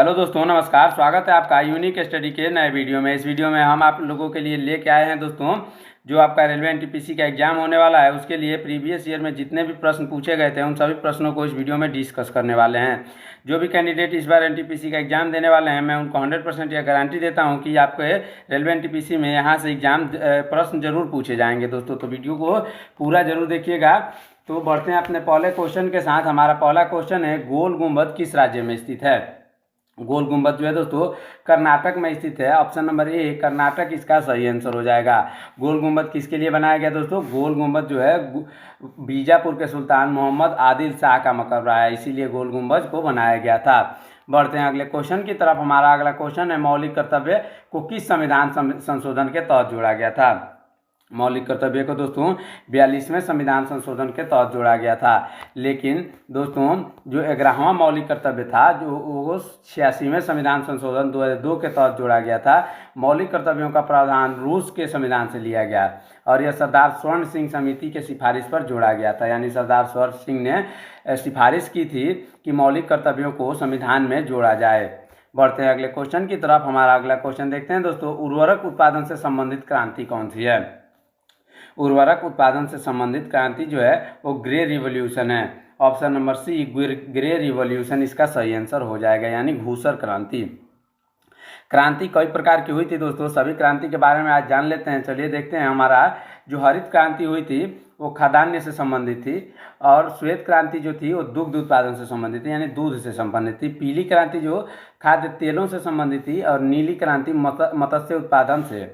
Hello दोस्तों, नमस्कार। स्वागत है आपका यूनिक स्टडी के नए वीडियो में। इस वीडियो में हम आप लोगों के लिए लेके आए हैं दोस्तों, जो आपका रेलवे एनटीपीसी का एग्जाम होने वाला है उसके लिए प्रीवियस ईयर में जितने भी प्रश्न पूछे गए थे उन सभी प्रश्नों को इस वीडियो में डिस्कस करने वाले हैं। जो भी कैंडिडेट इस बार एनटीपीसी का एग्जाम देने वाले हैं, मैं उनको 100% यह गारंटी देता हूं कि आपके रेलवे एनटीपीसी में यहाँ से एग्जाम प्रश्न जरूर पूछे जाएंगे दोस्तों। तो वीडियो को पूरा जरूर देखिएगा। तो बढ़ते हैं अपने पहले क्वेश्चन के साथ। हमारा पहला क्वेश्चन है, गोल गुंबद किस राज्य में स्थित है? गोल गुंबद जो है दोस्तों कर्नाटक में स्थित है। ऑप्शन नंबर ए कर्नाटक इसका सही आंसर हो जाएगा। गोल गुंबद किसके लिए बनाया गया दोस्तों? गोल गुंबद जो है बीजापुर के सुल्तान मोहम्मद आदिल शाह का मकबरा है, इसीलिए गोल गुंबद को बनाया गया था। बढ़ते हैं अगले क्वेश्चन की तरफ। हमारा अगला क्वेश्चन है, मौलिक कर्तव्य को किस संविधान संशोधन के तहत जोड़ा गया था? मौलिक कर्तव्य को दोस्तों 42वें संविधान संशोधन के तहत जोड़ा गया था। लेकिन दोस्तों जो 11वां मौलिक कर्तव्य था जो वो 86वें संविधान संशोधन 2002 के तहत जोड़ा गया था। मौलिक कर्तव्यों का प्रावधान रूस के संविधान से लिया गया और यह सरदार स्वर्ण सिंह समिति के सिफारिश पर जोड़ा गया था। यानी सरदार स्वर्ण सिंह ने सिफारिश की थी कि मौलिक कर्तव्यों को संविधान में जोड़ा जाए। बढ़ते हैं अगले क्वेश्चन की तरफ। हमारा अगला क्वेश्चन देखते हैं दोस्तों, उर्वरक उत्पादन से संबंधित क्रांति कौन सी है? उर्वरक उत्पादन से संबंधित क्रांति जो है वो ग्रे रिवॉल्यूशन है। Option number C grey revolution इसका सही आंसर हो जाएगा, यानी घूसर क्रांति। क्रांति कई प्रकार की हुई थी दोस्तों, सभी क्रांति के बारे में आज जान लेते हैं। चलिए देखते हैं। हमारा जो हरित क्रांति हुई थी वो खाद्यान्न से संबंधित थी और श्वेत क्रांति जो थी वो दुग्ध उत्पादन से संबंधित थी, यानी दूध से संबंधित थी। पीली क्रांति जो खाद्य तेलों से संबंधित थी और नीली क्रांति मत्स्य उत्पादन से।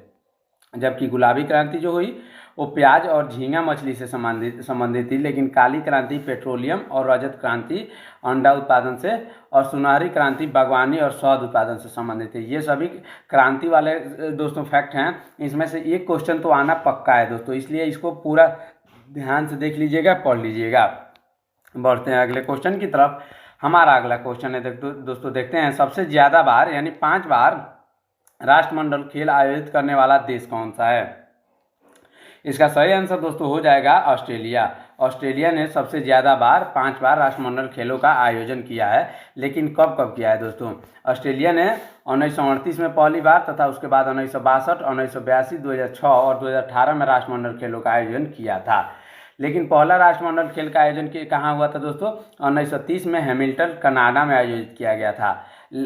जबकि गुलाबी क्रांति जो हुई वो प्याज और झींगा मछली से संबंधित थी। लेकिन काली क्रांति पेट्रोलियम और रजत क्रांति अंडा उत्पादन से और सुनहरी क्रांति बागवानी और शहद उत्पादन से संबंधित थी। ये सभी क्रांति वाले दोस्तों फैक्ट हैं। इसमें से एक क्वेश्चन तो आना पक्का है दोस्तों, इसलिए इसको पूरा ध्यान से देख लीजिएगा, पढ़ लीजिएगा। बढ़ते हैं अगले क्वेश्चन की तरफ। हमारा अगला क्वेश्चन है दोस्तों, देखते हैं सबसे ज़्यादा बार यानी 5 बार राष्ट्रमंडल खेल आयोजित करने वाला देश कौन सा है? इसका सही आंसर दोस्तों हो जाएगा ऑस्ट्रेलिया। ऑस्ट्रेलिया ने सबसे ज़्यादा बार 5 बार राष्ट्रमंडल खेलों का आयोजन किया है। लेकिन कब कब किया है दोस्तों? ऑस्ट्रेलिया ने 1938 में पहली बार तथा उसके बाद 1962, 1982, 2006 और 2018 में राष्ट्रमंडल खेलों का आयोजन किया था। लेकिन पहला राष्ट्रमंडल खेल का आयोजन कहाँ हुआ था दोस्तों? 1930 में हैमिल्टन कनाडा में आयोजित किया गया था।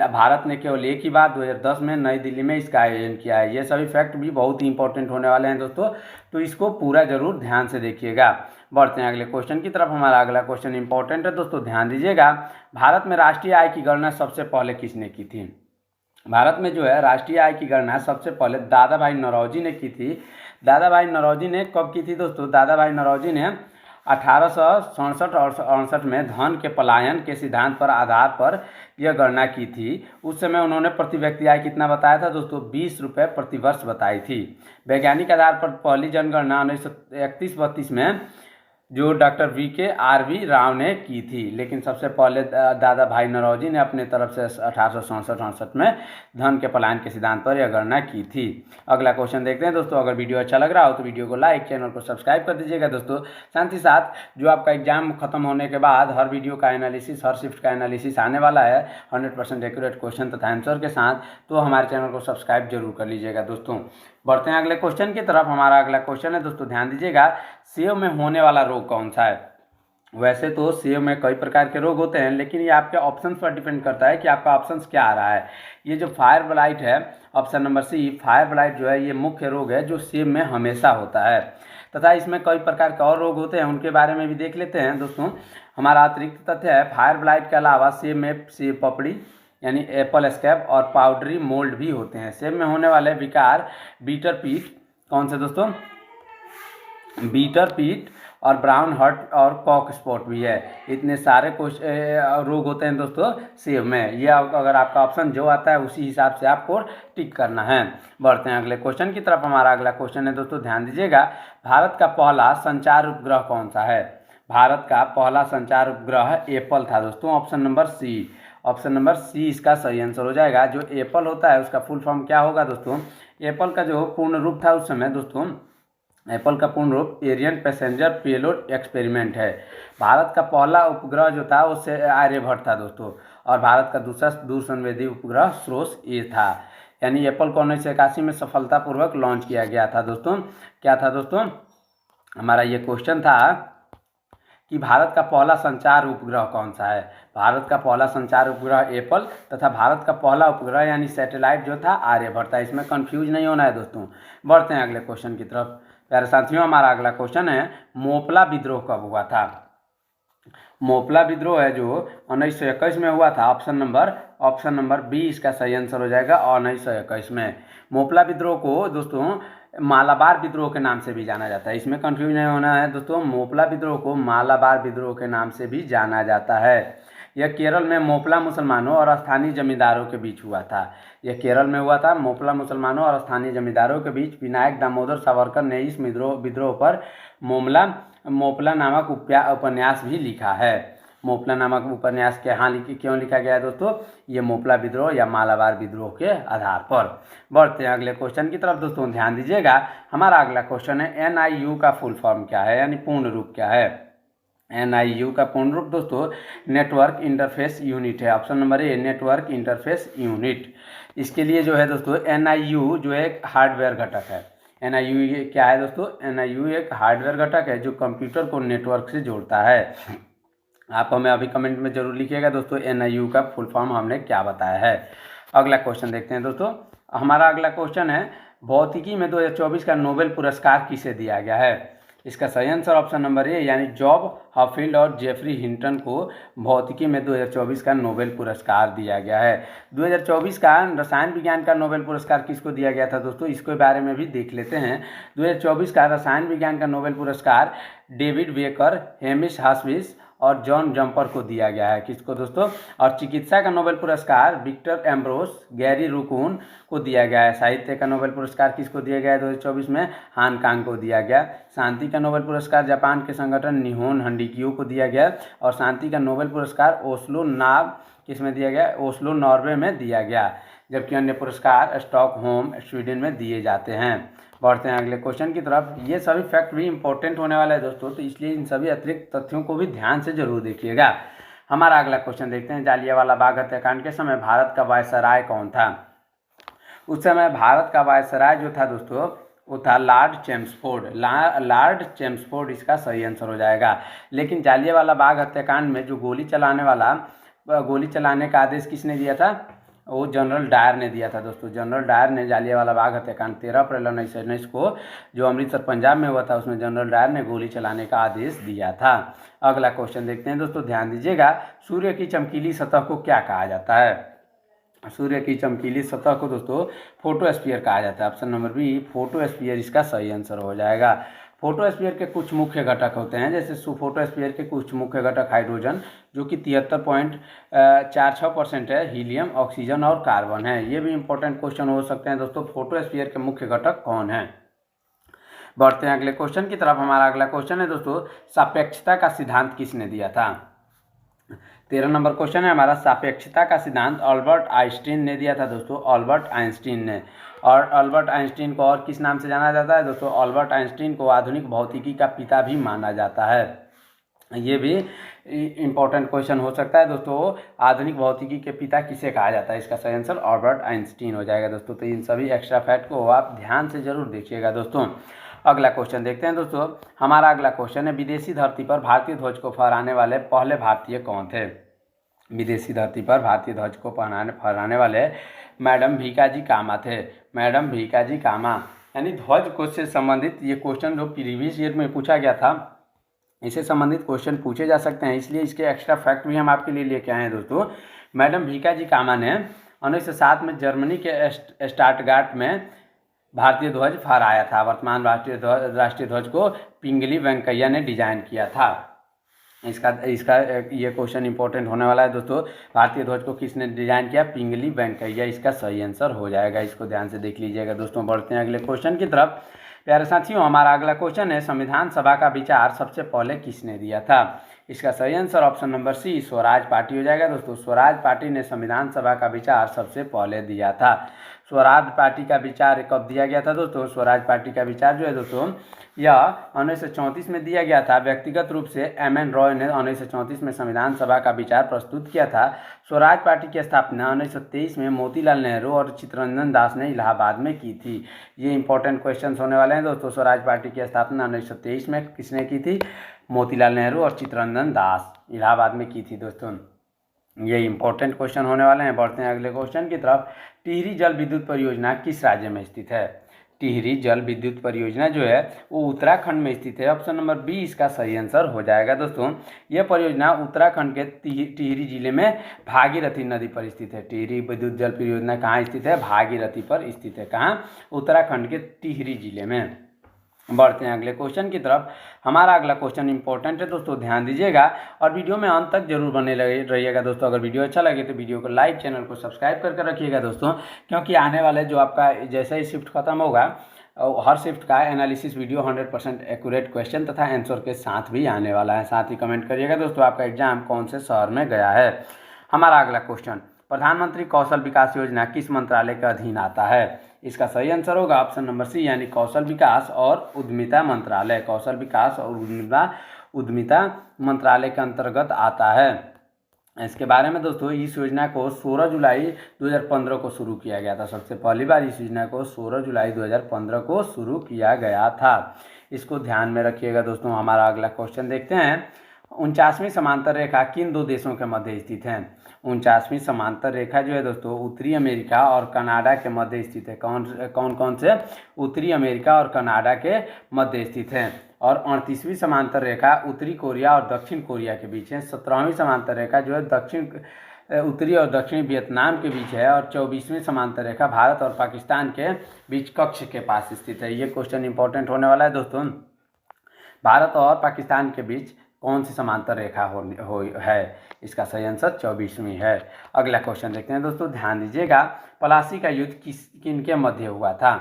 भारत ने केवल एक ही बार 2010 में नई दिल्ली में इसका आयोजन किया है। ये सभी फैक्ट भी बहुत ही इंपॉर्टेंट होने वाले हैं दोस्तों, तो इसको पूरा जरूर ध्यान से देखिएगा। बढ़ते हैं अगले क्वेश्चन की तरफ। हमारा अगला क्वेश्चन इंपॉर्टेंट है दोस्तों, ध्यान दीजिएगा। भारत में राष्ट्रीय आय की गणना सबसे पहले किसने की थी? भारत में जो है राष्ट्रीय आय की गणना सबसे पहले दादा भाई नौरोजी ने की थी। दादा भाई नौरोजी ने कब की थी दोस्तों? दादा भाई नौरोजी ने 1867 और 68 में धन के पलायन के सिद्धांत पर आधार पर यह गणना की थी। उस समय उन्होंने प्रति व्यक्ति आय कितना बताया था दोस्तों? 20 रुपये प्रति वर्ष बताई थी। वैज्ञानिक आधार पर पहली जनगणना 1931-32 में जो डॉक्टर VKRV राव ने की थी। लेकिन सबसे पहले दादा भाई नौरोजी ने अपने तरफ से 1867-68 में धन के पलायन के सिद्धांत पर यह गणना की थी। अगला क्वेश्चन देखते हैं दोस्तों। अगर वीडियो अच्छा लग रहा हो तो वीडियो को लाइक, चैनल को सब्सक्राइब कर दीजिएगा दोस्तों। साथ ही साथ जो आपका एग्जाम खत्म होने के बाद हर वीडियो का एनालिसिस, हर शिफ्ट का एनालिसिस आने वाला है 100% एक्यूरेट क्वेश्चन तथा आंसर के साथ, तो हमारे चैनल को सब्सक्राइब जरूर कर लीजिएगा दोस्तों। बढ़ते हैं अगले क्वेश्चन की तरफ। हमारा अगला क्वेश्चन है दोस्तों, ध्यान दीजिएगा। सेब में होने वाला रोग कौन सा है? वैसे तो सेब में कई प्रकार के रोग होते हैं, लेकिन ये आपके ऑप्शंस पर डिपेंड करता है कि आपका ऑप्शंस क्या आ रहा है। ये जो फायर ब्लाइट है, option number C, fire blight जो है ये मुख्य रोग है जो सेब में हमेशा होता है। तथा इसमें कई प्रकार के और रोग होते हैं, उनके बारे में भी देख लेते हैं दोस्तों। हमारा अतिरिक्त तथ्य है, फायर ब्लाइट के अलावा सेब में सेब पपड़ी यानी एप्पल स्कैब और पाउडरी मोल्ड भी होते हैं। सेब में होने वाले विकार बीटर पीट, कौन से दोस्तों? बीटर पीट और ब्राउन हर्ट और कॉक स्पॉट भी है। इतने सारे रोग होते हैं दोस्तों सेब में। ये अगर आपका ऑप्शन जो आता है उसी हिसाब से आपको टिक करना है। बढ़ते हैं अगले क्वेश्चन की तरफ। हमारा अगला क्वेश्चन है दोस्तों, ध्यान दीजिएगा। भारत का पहला संचार उपग्रह कौन सा है? भारत का पहला संचार उपग्रह एप्पल था दोस्तों। Option number C, option number C इसका सही आंसर हो जाएगा। जो एप्पल होता है उसका फुल फॉर्म क्या होगा दोस्तों? एप्पल का जो पूर्ण रूप था उस समय दोस्तों एप्पल का पूर्ण रूप एरियन पैसेंजर पेलोड एक्सपेरिमेंट है। भारत का पहला उपग्रह जो था उससे आर्यभट्ट था दोस्तों, और भारत का दूसरा दूरसंवेदी उपग्रह स्रोस ए था। यानी एप्पल को 1981 में सफलतापूर्वक लॉन्च किया गया था दोस्तों। क्या था दोस्तों, हमारा ये क्वेश्चन था कि भारत का पहला संचार उपग्रह कौन सा है। भारत का पहला संचार उपग्रह एप्पल तथा भारत का पहला उपग्रह यानी सैटेलाइट जो था आर्यभट्ट था। इसमें कंफ्यूज नहीं होना है दोस्तों। बढ़ते हैं अगले क्वेश्चन की तरफ। प्यारे साथियों, हमारा अगला क्वेश्चन है मोपला विद्रोह कब हुआ था। मोपला विद्रोह है जो 1921 में हुआ था। ऑप्शन नंबर बी इसका सही आंसर हो जाएगा, 1921 में। मोपला विद्रोह को दोस्तों मालाबार विद्रोह के नाम से भी जाना जाता है। इसमें कंफ्यूज नहीं होना है दोस्तों। मोपला विद्रोह को मालाबार विद्रोह के नाम से भी जाना जाता है। यह केरल में मोपला मुसलमानों और स्थानीय जमींदारों के बीच हुआ था। यह केरल में हुआ था। मोपला मुसलमानों और स्थानीय जमींदारों के बीच विनायक दामोदर सावरकर ने इस विद्रोह पर मोपला नामक उपन्यास भी लिखा है। मोपला नामक उपन्यास क्यों लिखा गया है दोस्तों, ये मोपला विद्रोह या मालाबार विद्रोह के आधार पर। बढ़ते हैं अगले क्वेश्चन की तरफ दोस्तों, ध्यान दीजिएगा। हमारा अगला क्वेश्चन है NIU का फुल फॉर्म क्या है, यानी पूर्ण रूप क्या है। NIU का पूर्ण रूप दोस्तों नेटवर्क इंटरफेस यूनिट है। Option number a network interface unit. इसके लिए जो है दोस्तों NIU जो एक हार्डवेयर घटक है। NIU क्या है दोस्तों, NIU एक हार्डवेयर घटक है जो कंप्यूटर को नेटवर्क से जोड़ता है। आप हमें अभी कमेंट में जरूर लिखिएगा दोस्तों NIU का फुल फॉर्म हमने क्या बताया है। अगला क्वेश्चन देखते हैं दोस्तों। हमारा अगला क्वेश्चन है भौतिकी में 2024 का नोबेल पुरस्कार किसे दिया गया है। इसका सही आंसर ऑप्शन नंबर ए यानी जॉब हफील्ड और जेफरी हिंटन को भौतिकी में 2024 का नोबेल पुरस्कार दिया गया है। 2024 का रसायन विज्ञान का नोबेल पुरस्कार किसको दिया गया था दोस्तों, इसके बारे में भी देख लेते हैं। 2024 का रसायन विज्ञान का नोबेल पुरस्कार डेविड वेकर, हेमिश हास्विस और जॉन जम्पर को दिया गया है। किसको दोस्तों, और चिकित्सा का नोबेल पुरस्कार विक्टर एम्ब्रोस, गैरी रुकून को दिया गया है। साहित्य का नोबेल पुरस्कार किसको दिया गया है 2024 में, हान कांग को दिया गया। शांति का नोबेल पुरस्कार जापान के संगठन निहोन हंडिक्यू को दिया गया। और शांति का नोबेल पुरस्कार किस में दिया गया, ओस्लो नॉर्वे में दिया गया। जबकि अन्य पुरस्कार स्टॉकहोम स्वीडन में दिए जाते हैं। बढ़ते हैं अगले क्वेश्चन की तरफ। ये सभी फैक्ट भी इंपॉर्टेंट होने वाला है दोस्तों, तो इसलिए इन सभी अतिरिक्त तथ्यों को भी ध्यान से जरूर देखिएगा। हमारा अगला क्वेश्चन देखते हैं। जालियांवाला बाग हत्याकांड के समय भारत का वायसराय कौन था। उस समय भारत का वायसराय जो था दोस्तों वो था लॉर्ड चेम्सफोर्ड। लॉर्ड चेम्सफोर्ड इसका सही आंसर हो जाएगा। लेकिन जालियांवाला बाग हत्याकांड में जो गोली चलाने का आदेश किसने दिया था, वो जनरल डायर ने दिया था दोस्तों। जनरल डायर ने जालियांवाला बाग हत्याकांड 13 अप्रैल 1919 को जो अमृतसर पंजाब में हुआ था उसमें जनरल डायर ने गोली चलाने का आदेश दिया था। अगला क्वेश्चन देखते हैं दोस्तों, ध्यान दीजिएगा। सूर्य की चमकीली सतह को क्या कहा जाता है। सूर्य की चमकीली सतह को दोस्तों फोटोस्फीयर कहा जाता है। ऑप्शन नंबर बी फोटोस्फीयर इसका सही आंसर हो जाएगा। फोटोस्फीयर के कुछ मुख्य घटक होते हैं, जैसे फोटोस्फीयर के कुछ मुख्य घटक हाइड्रोजन जो कि 73.46% है, हीलियम, ऑक्सीजन और कार्बन है। ये भी इंपॉर्टेंट क्वेश्चन हो सकते हैं दोस्तों, फोटोस्फीयर के मुख्य घटक कौन हैं। बढ़ते हैं अगले क्वेश्चन की तरफ। हमारा अगला क्वेश्चन है दोस्तों सापेक्षता का सिद्धांत किसने दिया था। 13 नंबर क्वेश्चन है हमारा, सापेक्षता का सिद्धांत अल्बर्ट आइंस्टीन ने दिया था दोस्तों, अल्बर्ट आइंस्टीन ने। और अल्बर्ट आइंस्टीन को और किस नाम से जाना जाता है दोस्तों, अल्बर्ट आइंस्टीन को आधुनिक भौतिकी का पिता भी माना जाता है। ये भी इंपॉर्टेंट क्वेश्चन हो सकता है दोस्तों, आधुनिक भौतिकी के पिता किसे कहा जाता है। इसका सही आंसर अल्बर्ट आइंस्टीन हो जाएगा दोस्तों। तो इन सभी एक्स्ट्रा फैक्ट को आप ध्यान से जरूर देखिएगा दोस्तों। अगला क्वेश्चन देखते हैं दोस्तों। हमारा अगला क्वेश्चन है विदेशी धरती पर भारतीय ध्वज को फहराने वाले पहले भारतीय कौन थे। विदेशी धरती पर भारतीय ध्वज को फहराने वाले मैडम भीकाजी कामा थे। मैडम भीकाजी कामा, यानी ध्वज को से संबंधित ये क्वेश्चन जो प्रीवियस ईयर में पूछा गया था, इससे संबंधित क्वेश्चन पूछे जा सकते हैं, इसलिए इसके एक्स्ट्रा फैक्ट भी हम आपके लिए लेके आए हैं दोस्तों। मैडम भीकाजी कामा ने 1907 में जर्मनी के स्टटगार्ट में भारतीय ध्वज फहराया था। वर्तमान राष्ट्रीय ध्वज को पिंगली वेंकैया ने डिजाइन किया था। इसका ये क्वेश्चन इंपॉर्टेंट होने वाला है दोस्तों। भारतीय ध्वज को किसने डिजाइन किया, पिंगली वेंकैया इसका सही आंसर हो जाएगा। इसको ध्यान से देख लीजिएगा दोस्तों। बढ़ते हैं अगले क्वेश्चन की तरफ। प्यारे साथियों, हमारा अगला क्वेश्चन है संविधान सभा का विचार सबसे पहले किसने दिया था। इसका सही answer option number C Swaraj party हो जाएगा दोस्तों। स्वराज पार्टी ने संविधान सभा का विचार सबसे पहले दिया था। स्वराज पार्टी का विचार कब दिया गया था दोस्तों? स्वराज पार्टी का विचार जो है दोस्तों यह 1934 में दिया गया था। व्यक्तिगत रूप से एम.एन. रॉय ने 1934 में संविधान सभा का विचार प्रस्तुत किया था। स्वराज पार्टी की स्थापना 1923 में मोतीलाल नेहरू और चित्तरंजन दास ने इलाहाबाद में की थी। ये इंपॉर्टेंट क्वेश्चन होने वाले हैं दोस्तों। स्वराज पार्टी की स्थापना 1923 में किसने की थी? मोतीलाल नेहरू और चित्तरंजन दास इलाहाबाद में की थी दोस्तों। ये इंपॉर्टेंट क्वेश्चन होने वाले हैं। बढ़ते हैं अगले क्वेश्चन की तरफ। टिहरी जल विद्युत परियोजना किस राज्य में स्थित है? टिहरी जल विद्युत परियोजना जो है वो उत्तराखंड में स्थित है। ऑप्शन नंबर बी इसका सही आंसर हो जाएगा दोस्तों। यह परियोजना उत्तराखंड के टिहरी जिले में भागीरथी नदी पर स्थित है। टिहरी विद्युत जल परियोजना कहाँ स्थित है? भागीरथी पर स्थित है। कहाँ? उत्तराखंड के टिहरी जिले में। बढ़ते हैं अगले क्वेश्चन की तरफ। हमारा अगला क्वेश्चन इंपॉर्टेंट है दोस्तों, ध्यान दीजिएगा और वीडियो में अंत तक जरूर बने रहिएगा दोस्तों। अगर वीडियो अच्छा लगे तो वीडियो को लाइक, चैनल को सब्सक्राइब करके रखिएगा दोस्तों, क्योंकि आने वाले जो आपका जैसे ही शिफ्ट खत्म होगा हर शिफ्ट का एनालिसिस वीडियो 100% एक्यूरेट क्वेश्चन तथा आंसर के साथ भी आने वाला है। साथ ही कमेंट करिएगा दोस्तों आपका एग्जाम कौन से शहर में गया है। हमारा अगला क्वेश्चन, प्रधानमंत्री कौशल विकास योजना किस मंत्रालय के अधीन आता है? इसका सही आंसर होगा ऑप्शन नंबर सी यानी कौशल विकास और उद्यमिता मंत्रालय। कौशल विकास और उद्यमिता मंत्रालय के अंतर्गत आता है। इसके बारे में दोस्तों इस योजना को 16 जुलाई 2015 को शुरू किया गया था। सबसे पहली बार इस योजना को 16 जुलाई 2015 को शुरू किया गया था। इसको ध्यान में रखिएगा दोस्तों। हमारा अगला क्वेश्चन देखते हैं। 49वीं समांतर रेखा किन दो देशों के मध्य स्थित है? 49वीं समांतर रेखा जो है दोस्तों उत्तरी अमेरिका और कनाडा के मध्य स्थित है। कौन कौन से? उत्तरी अमेरिका और कनाडा के मध्य स्थित है। और 38वीं समांतर रेखा उत्तरी कोरिया और दक्षिण कोरिया के बीच है। 17वीं समांतर रेखा जो है उत्तरी और दक्षिणी वियतनाम के बीच है। और 24वीं समांतर रेखा भारत और पाकिस्तान के बीच कक्ष के पास स्थित है। ये क्वेश्चन इंपॉर्टेंट होने वाला है दोस्तों। भारत और पाकिस्तान के बीच कौन सी समांतर रेखा है? इसका सही आंसर 24वीं है। अगला क्वेश्चन देखते हैं दोस्तों, ध्यान दीजिएगा। प्लासी का युद्ध किनके मध्य हुआ था?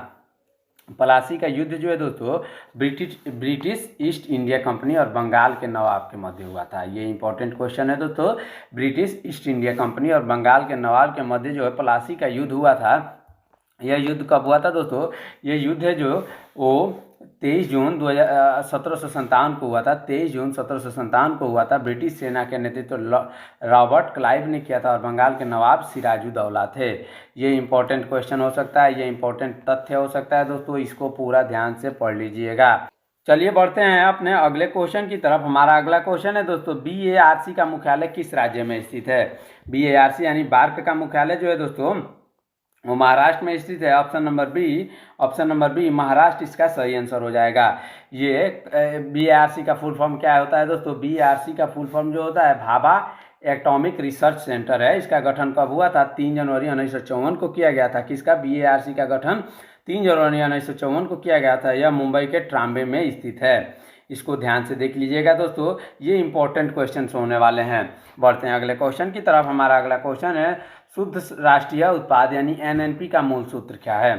प्लासी का युद्ध जो है दोस्तों ब्रिटिश ईस्ट इंडिया कंपनी और बंगाल के नवाब के मध्य हुआ था। ये इंपॉर्टेंट क्वेश्चन है दोस्तों। ब्रिटिश ईस्ट इंडिया कंपनी और बंगाल के नवाब के मध्य जो है प्लासी का युद्ध हुआ था। यह युद्ध कब हुआ था दोस्तों? यह युद्ध है जो वो 23 जून 1757 को हुआ था। 23 जून 1757 को हुआ था। ब्रिटिश सेना के नेतृत्व रॉबर्ट क्लाइव ने किया था और बंगाल के नवाब सिराजुद्दौला थे। ये इंपॉर्टेंट क्वेश्चन हो सकता है, ये इंपॉर्टेंट तथ्य हो सकता है दोस्तों। इसको पूरा ध्यान से पढ़ लीजिएगा। चलिए बढ़ते हैं अपने अगले क्वेश्चन की तरफ। हमारा अगला क्वेश्चन है दोस्तों, BARC का मुख्यालय किस राज्य में स्थित है? BARC यानी बार्क का मुख्यालय जो है दोस्तों वो महाराष्ट्र में स्थित है। ऑप्शन नंबर बी महाराष्ट्र इसका सही आंसर हो जाएगा। ये BARC का फुल फॉर्म क्या होता है दोस्तों? BARC का फुल फॉर्म जो होता है भाभा एटॉमिक रिसर्च सेंटर है। इसका गठन कब हुआ था? 3 जनवरी 1954 को किया गया था। किसका? BARC का गठन 3 जनवरी 1954 को किया गया था। यह मुंबई के ट्राम्बे में स्थित है। इसको ध्यान से देख लीजिएगा दोस्तों, ये इंपॉर्टेंट क्वेश्चन होने वाले हैं। बढ़ते हैं अगले क्वेश्चन की तरफ। हमारा अगला क्वेश्चन है, शुद्ध राष्ट्रीय उत्पाद यानी NNP का मूल सूत्र क्या है?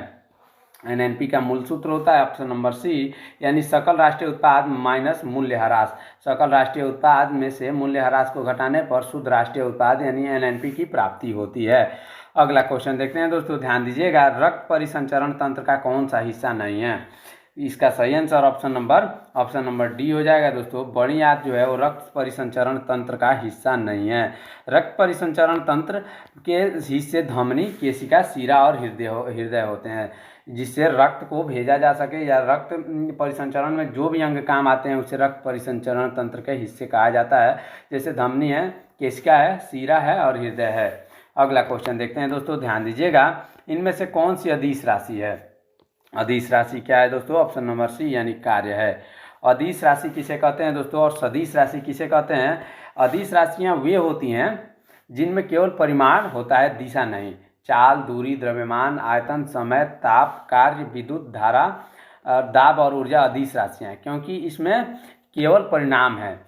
NNP का मूल सूत्र होता है ऑप्शन नंबर सी यानी सकल राष्ट्रीय उत्पाद माइनस मूल्य ह्रास। सकल राष्ट्रीय उत्पाद में से मूल्य ह्रास को घटाने पर शुद्ध राष्ट्रीय उत्पाद यानी NNP की प्राप्ति होती है। अगला क्वेश्चन देखते हैं दोस्तों, ध्यान दीजिएगा। रक्त परिसंचरण तंत्र का कौन सा हिस्सा नहीं है? इसका सही आंसर ऑप्शन नंबर डी हो जाएगा दोस्तों। बड़ी आंत जो है वो रक्त परिसंचरण तंत्र का हिस्सा नहीं है। रक्त परिसंचरण तंत्र के हिस्से धमनी, केशिका, शिरा और हृदय होते हैं, जिससे रक्त को भेजा जा सके या रक्त परिसंचरण में जो भी अंग काम आते हैं उसे रक्त परिसंचरण तंत्र के हिस्से कहा जाता है। जैसे धमनी है, केशिका है, शिरा है और हृदय है। अगला क्वेश्चन देखते हैं दोस्तों, ध्यान दीजिएगा। इनमें से कौन सी अदिश राशि है? अदिश राशि क्या है दोस्तों? ऑप्शन नंबर सी यानी कार्य है। अदिश राशि किसे कहते हैं दोस्तों और सदिश राशि किसे कहते हैं? अदिश राशियाँ वे होती हैं जिनमें केवल परिमाण होता है, दिशा नहीं। चाल, दूरी, द्रव्यमान, आयतन, समय, ताप, कार्य, विद्युत धारा, दाब और ऊर्जा अदिश राशियाँ हैं, क्योंकि इसमें केवल परिणाम है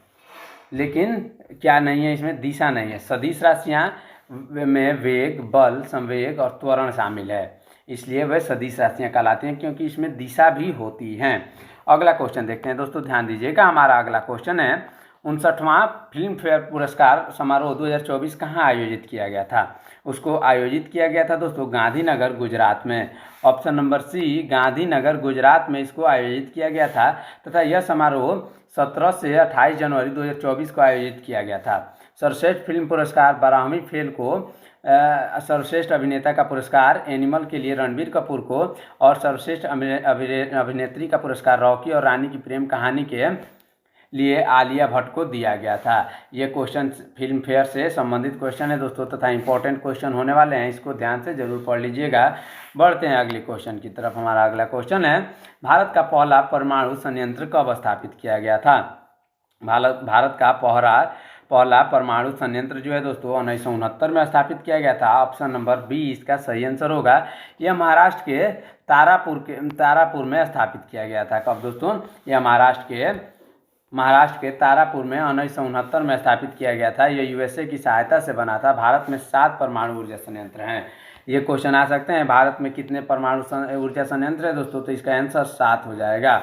लेकिन क्या नहीं है, इसमें दिशा नहीं है। सदिश राशियाँ में वेग, बल, संवेग और त्वरण शामिल है, इसलिए वह सदिश राशियाँ कहलाती हैं क्योंकि इसमें दिशा भी होती हैं। अगला क्वेश्चन देखते हैं दोस्तों, ध्यान दीजिएगा। हमारा अगला क्वेश्चन है, 59वां फिल्म फेयर पुरस्कार समारोह 2024 कहाँ आयोजित किया गया था? उसको आयोजित किया गया था दोस्तों गांधीनगर गुजरात में। Option number C, Gandhinagar Gujarat में इसको आयोजित किया गया था तथा यह समारोह 17 से 28 जनवरी 2024 को आयोजित किया गया था। सर्वश्रेष्ठ फिल्म पुरस्कार 12वीं फेल को, सर्वश्रेष्ठ अभिनेता का पुरस्कार एनिमल के लिए रणबीर कपूर को और सर्वश्रेष्ठ अभिनेत्री का पुरस्कार रॉकी और रानी की प्रेम कहानी के लिए आलिया भट्ट को दिया गया था। ये क्वेश्चन फिल्म फेयर से संबंधित क्वेश्चन है दोस्तों तथा इंपॉर्टेंट क्वेश्चन होने वाले हैं, इसको ध्यान से जरूर पढ़ लीजिएगा। बढ़ते हैं अगले क्वेश्चन की तरफ। हमारा अगला क्वेश्चन है, भारत का पहला परमाणु संयंत्र कब स्थापित किया गया था? भारत का पहला परमाणु संयंत्र जो है दोस्तों 1969 में स्थापित किया गया था। ऑप्शन नंबर बी इसका सही आंसर होगा। यह महाराष्ट्र के तारापुर में स्थापित किया गया था। कब दोस्तों? यह महाराष्ट्र के तारापुर में 1969 में स्थापित किया गया था। यह यूएसए की सहायता से बना था। भारत में 7 परमाणु ऊर्जा संयंत्र हैं। ये क्वेश्चन आ सकते हैं, भारत में कितने परमाणु ऊर्जा संयंत्र है दोस्तों? तो इसका आंसर 7 हो जाएगा।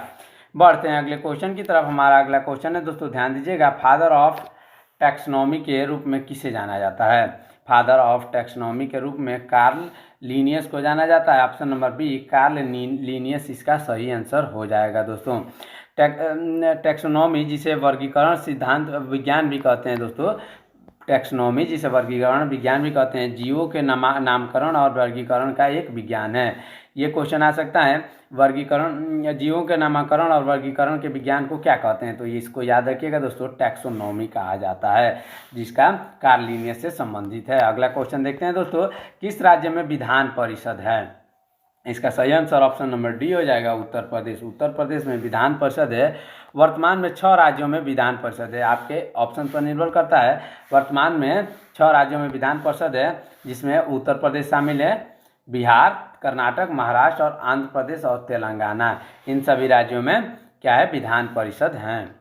बढ़ते हैं अगले क्वेश्चन की तरफ। हमारा अगला क्वेश्चन है दोस्तों, ध्यान दीजिएगा, फादर ऑफ टैक्सोनॉमी के रूप में किसे जाना जाता है? फादर ऑफ टैक्सोनॉमी के रूप में कार्ल लिनियस को जाना जाता है। Option number B Carl Linnaeus इसका सही आंसर हो जाएगा दोस्तों। टैक्सोनॉमी जिसे वर्गीकरण सिद्धांत विज्ञान भी कहते हैं दोस्तों, टैक्सोनॉमी जिसे वर्गीकरण विज्ञान भी कहते हैं, जीवों के नामकरण और वर्गीकरण का एक विज्ञान है। ये क्वेश्चन आ सकता है, वर्गीकरण, जीवों के नामकरण और वर्गीकरण के विज्ञान को क्या कहते हैं? तो ये इसको याद रखिएगा दोस्तों, टैक्सोनॉमी कहा जाता है, जिसका कार्ल लिनियस से संबंधित है। अगला क्वेश्चन देखते हैं दोस्तों, किस राज्य में विधान परिषद है? इसका सही आंसर ऑप्शन नंबर डी हो जाएगा, उत्तर प्रदेश। उत्तर प्रदेश में विधान परिषद है। वर्तमान में 6 राज्यों में विधान परिषद है। आपके ऑप्शन पर निर्भर करता है। वर्तमान में 6 राज्यों में विधान परिषद है, जिसमें उत्तर प्रदेश शामिल है, बिहार, कर्नाटक, महाराष्ट्र और आंध्र प्रदेश और तेलंगाना। इन सभी राज्यों में क्या है? विधान परिषद हैं।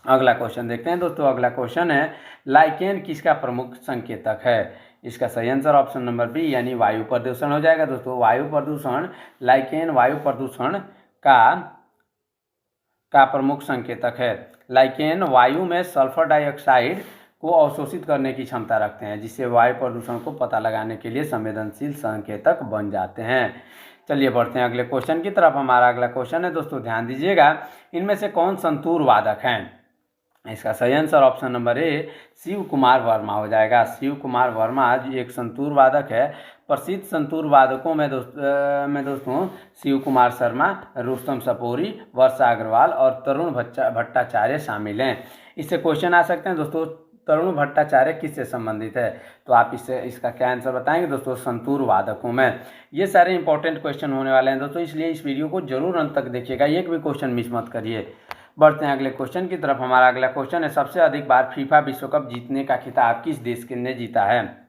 अगला क्वेश्चन देखते हैं दोस्तों। अगला क्वेश्चन है, लाइकेन किसका प्रमुख संकेतक है? इसका सही आंसर ऑप्शन नंबर बी यानी वायु प्रदूषण हो जाएगा दोस्तों। वायु प्रदूषण, लाइकेन वायु प्रदूषण का प्रमुख संकेतक है। लाइकेन वायु में सल्फर डाइऑक्साइड को अवशोषित करने की क्षमता रखते हैं, जिससे वायु प्रदूषण को पता लगाने के लिए संवेदनशील संकेतक बन जाते हैं। चलिए बढ़ते हैं अगले क्वेश्चन की तरफ। हमारा अगला क्वेश्चन है दोस्तों, ध्यान दीजिएगा, इनमें से कौन संतूर वादक हैं? इसका सही answer option number A Shiv Kumar Verma हो जाएगा। शिव कुमार वर्मा एक संतूर वादक है। प्रसिद्ध संतूर वादकों में दोस्तों शिव कुमार शर्मा, रुस्तम सपोरी, वर्षा अग्रवाल और तरुण भट्टाचार्य शामिल हैं। इससे क्वेश्चन आ सकते हैं दोस्तों, तरुण भट्टाचार्य किससे संबंधित है? तो आप इसका क्या आंसर बताएंगे दोस्तों? संतूर वादकों में। ये सारे इंपॉर्टेंट क्वेश्चन होने वाले हैं दोस्तों, इसलिए इस वीडियो को जरूर अंत तक देखिएगा, एक भी क्वेश्चन मिस मत करिए। बढ़ते हैं अगले क्वेश्चन की तरफ। हमारा अगला क्वेश्चन है, सबसे अधिक बार फीफा विश्व कप जीतने का खिताब किस देश ने जीता है?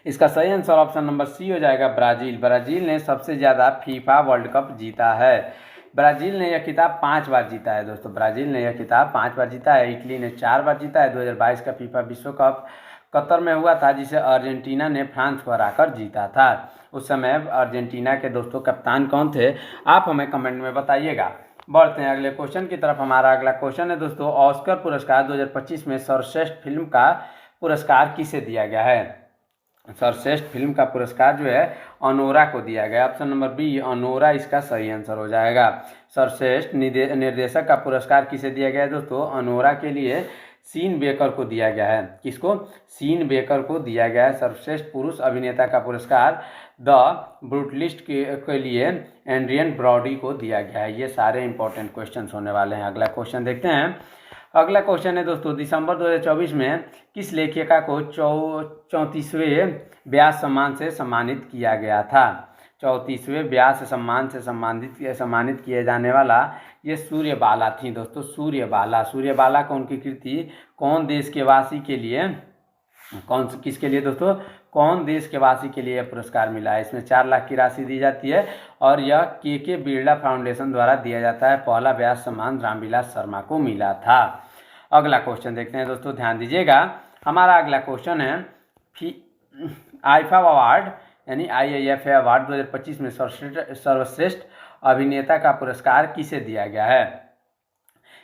इसका सही आंसर ऑप्शन नंबर सी हो जाएगा, ब्राजील। ब्राजील ने सबसे ज़्यादा फीफा वर्ल्ड कप जीता है। ब्राजील ने यह खिताब 5 बार जीता है दोस्तों। ब्राजील ने यह खिताब 5 बार जीता है। इटली ने 4 बार जीता है। 2022 का फीफा विश्व कप कतर में हुआ था, जिसे अर्जेंटीना ने फ्रांस को हराकर जीता था। उस समय अर्जेंटीना के दोस्तों कप्तान कौन थे? आप हमें कमेंट में बताइएगा। बढ़ते हैं अगले क्वेश्चन की तरफ। हमारा अगला क्वेश्चन है दोस्तों, ऑस्कर पुरस्कार 2025 में सर्वश्रेष्ठ फिल्म का पुरस्कार किसे दिया गया है? सर्वश्रेष्ठ फिल्म का पुरस्कार जो है अनोरा को दिया गया। ऑप्शन नंबर बी अनोरा इसका सही आंसर हो जाएगा। सर्वश्रेष्ठ निर्देशक का पुरस्कार किसे दिया गया है दोस्तों? अनोरा के लिए सीन बेकर को दिया गया है। किसको? सीन बेकर को दिया गया है। सर्वश्रेष्ठ पुरुष अभिनेता का पुरस्कार द ब्रूटलिस्ट के लिए एंड्रियन ब्रॉडी को दिया गया है। ये सारे इंपॉर्टेंट क्वेश्चन होने वाले हैं। अगला क्वेश्चन देखते हैं। अगला क्वेश्चन है दोस्तों, दिसंबर 2024 में किस लेखिका को 34वें व्यास सम्मान से सम्मानित किया गया था? 34वें व्यास सम्मान से सम्मानित किए जाने वाला ये सूर्यबाला थी दोस्तों। सूर्यबाला को उनकी कृति कौन देश के वासी के लिए, किसके लिए दोस्तों? कौन देश के वासी के लिए यह पुरस्कार मिला है? इसमें 4 लाख की राशि दी जाती है और यह के बिरला फाउंडेशन द्वारा दिया जाता है। पहला व्यास सम्मान रामविलास शर्मा को मिला था। अगला क्वेश्चन देखते हैं दोस्तों, ध्यान दीजिएगा। हमारा अगला क्वेश्चन है, आईफा अवार्ड यानी IIFA अवार्ड 2025 में सर्वश्रेष्ठ अभिनेता का पुरस्कार किसे दिया गया है?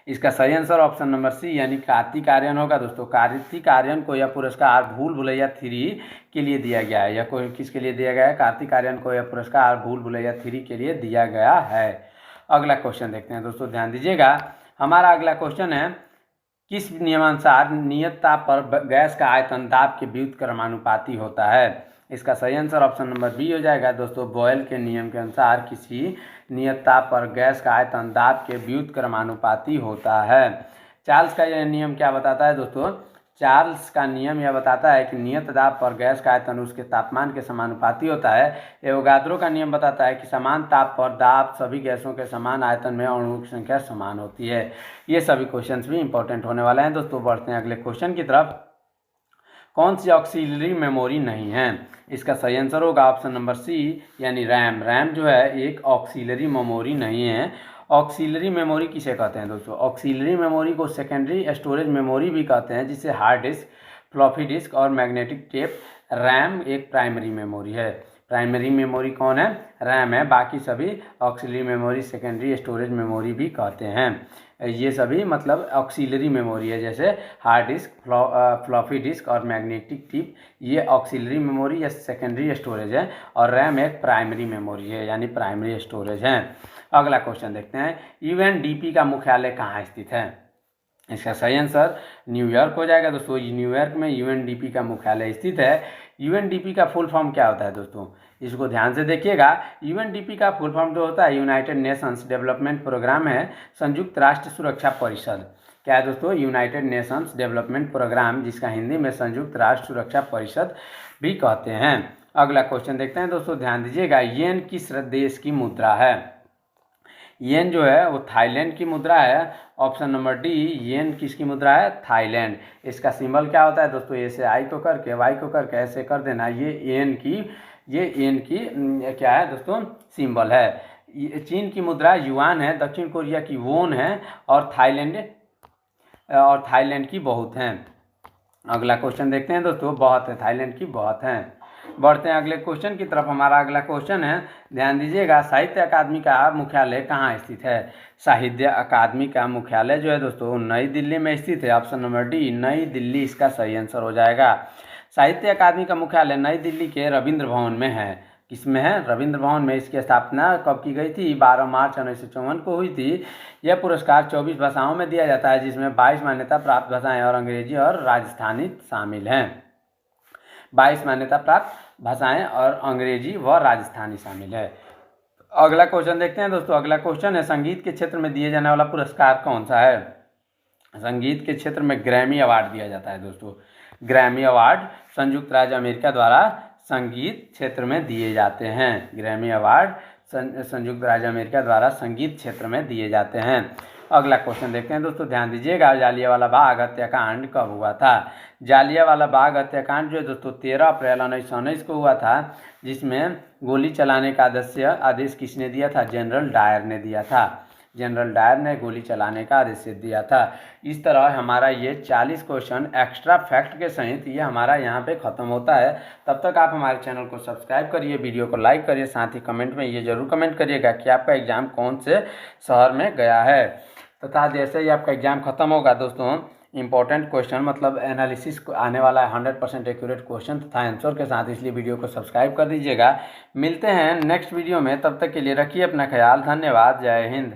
इसका सही आंसर ऑप्शन नंबर सी यानी कार्तिक आर्यन होगा दोस्तों। कार्तिक आर्यन को यह पुरस्कार भूल भुलैया 3 के लिए दिया गया है। यह कोई किसके लिए दिया गया है? कार्तिक आर्यन को यह पुरस्कार भूल भुलैया 3 के लिए दिया गया है। अगला क्वेश्चन देखते हैं दोस्तों, ध्यान दीजिएगा। हमारा अगला क्वेश्चन है, किस नियमानुसार नियत ताप पर गैस का आयतन दाब के व्युत्क्रमानुपाती होता है? इसका सही आंसर ऑप्शन नंबर बी हो जाएगा दोस्तों। बॉयल के नियम के अनुसार किसी नियत ताप पर गैस का आयतन दाब के व्युत्क्रमानुपाती होता है। चार्ल्स का यह नियम क्या बताता है दोस्तों? चार्ल्स का नियम यह बताता है कि नियत दाब पर गैस का आयतन उसके तापमान के समानुपाती होता है। एवोगाद्रो का नियम बताता है कि समान ताप पर दाब सभी गैसों के समान आयतन में अणुओं की संख्या समान होती है। ये सभी क्वेश्चंस भी इंपॉर्टेंट होने वाले हैं दोस्तों। बढ़ते हैं अगले क्वेश्चन की तरफ। कौन सी ऑक्सिलरी मेमोरी नहीं है? इसका सही आंसर होगा ऑप्शन नंबर सी यानी रैम। रैम जो है एक ऑक्सिलरी मेमोरी नहीं है। ऑक्सिलरी मेमोरी किसे कहते हैं दोस्तों? ऑक्सिलरी मेमोरी को सेकेंडरी स्टोरेज मेमोरी भी कहते हैं, जिसे हार्ड डिस्क, फ्लॉपी डिस्क और मैग्नेटिक टेप। रैम एक प्राइमरी मेमोरी है। प्राइमरी मेमोरी कौन है? रैम है। बाकी सभी auxiliary memory secondary storage memory भी कहते हैं। ये सभी मतलब ऑक्सिलरी मेमोरी है, जैसे हार्ड डिस्क, फ्लॉपी डिस्क और मैग्नेटिक टिप, ये ऑक्सिलरी मेमोरी या सेकेंडरी स्टोरेज है। और रैम एक प्राइमरी मेमोरी है यानी प्राइमरी स्टोरेज है। अगला क्वेश्चन देखते हैं, यूएनडीपी का मुख्यालय कहाँ स्थित है? इसका सही आंसर न्यूयॉर्क हो जाएगा दोस्तों। न्यूयॉर्क में यूएनडीपी का मुख्यालय स्थित है। यूएनडीपी का फुल फॉर्म क्या होता है दोस्तों? इसको ध्यान से देखिएगा। यूएनडीपी का फुल फॉर्म जो होता है यूनाइटेड नेशंस डेवलपमेंट प्रोग्राम है, संयुक्त राष्ट्र सुरक्षा परिषद। क्या है दोस्तों? यूनाइटेड नेशंस डेवलपमेंट प्रोग्राम, जिसका हिंदी में संयुक्त राष्ट्र सुरक्षा परिषद भी कहते हैं। अगला क्वेश्चन देखते हैं दोस्तों, ध्यान दीजिएगा। येन किस देश की मुद्रा है? येन जो है वो थाईलैंड की मुद्रा है। ऑप्शन नंबर डी, येन किसकी मुद्रा है? थाईलैंड। इसका सिंबल क्या होता है दोस्तों? ऐसे आई को करके वाई को करके ऐसे कर देना, ये येन की क्या है दोस्तों? सिंबल है। चीन की मुद्रा युआन है, दक्षिण कोरिया की वोन है और थाईलैंड की बहुत हैं। अगला क्वेश्चन देखते हैं दोस्तों, बहुत है, थाईलैंड की बहुत हैं। बढ़ते हैं अगले क्वेश्चन की तरफ। हमारा अगला क्वेश्चन है, ध्यान दीजिएगा। साहित्य अकादमी का मुख्यालय कहाँ स्थित है? साहित्य अकादमी का मुख्यालय जो है दोस्तों नई दिल्ली में स्थित है। ऑप्शन नंबर डी, नई दिल्ली इसका सही आंसर हो जाएगा। साहित्य अकादमी का मुख्यालय नई दिल्ली के रविंद्र भवन में है। किसमें है? रविंद्र भवन में। इसकी स्थापना कब की गई थी? 12 मार्च 1954 को हुई थी। यह पुरस्कार 24 भाषाओं में दिया जाता है, जिसमें 22 मान्यता प्राप्त भाषाएं और अंग्रेजी और राजस्थानी शामिल हैं। 22 मान्यता प्राप्त भाषाएं और अंग्रेजी व राजस्थानी शामिल है। अगला क्वेश्चन देखते हैं दोस्तों। अगला क्वेश्चन है, संगीत के क्षेत्र में दिए जाने वाला पुरस्कार कौन सा है? संगीत के क्षेत्र में ग्रैमी अवार्ड दिया जाता है दोस्तों। ग्रैमी अवार्ड संयुक्त राज्य अमेरिका द्वारा संगीत क्षेत्र में दिए जाते हैं। ग्रैमी अवार्ड संयुक्त राज्य अमेरिका द्वारा संगीत क्षेत्र में दिए जाते हैं। अगला क्वेश्चन देखते हैं दोस्तों, ध्यान दीजिएगा। जालियांवाला बाग हत्याकांड कब हुआ था? जालियांवाला बाग हत्याकांड जो है दोस्तों 13 अप्रैल 1919 को हुआ था, जिसमें गोली चलाने का आदेश किसने दिया था? जनरल डायर ने दिया था। जनरल डायर ने गोली चलाने का आदेश दिया था। इस तरह हमारा ये 40 क्वेश्चन एक्स्ट्रा फैक्ट के सहित ये हमारा यहाँ पे ख़त्म होता है। तब तक आप हमारे चैनल को सब्सक्राइब करिए, वीडियो को लाइक करिए, साथ ही कमेंट में ये जरूर कमेंट करिएगा कि आपका एग्ज़ाम कौन से शहर में गया है। तथा जैसे ही आपका एग्ज़ाम ख़त्म होगा दोस्तों, इंपॉर्टेंट क्वेश्चन मतलब एनालिसिस आने वाला है 100% एक्यूरेट क्वेश्चन तथा आंसर के साथ, इसलिए वीडियो को सब्सक्राइब कर दीजिएगा। मिलते हैं नेक्स्ट वीडियो में, तब तक के लिए रखिए अपना ख्याल। धन्यवाद। जय हिंद।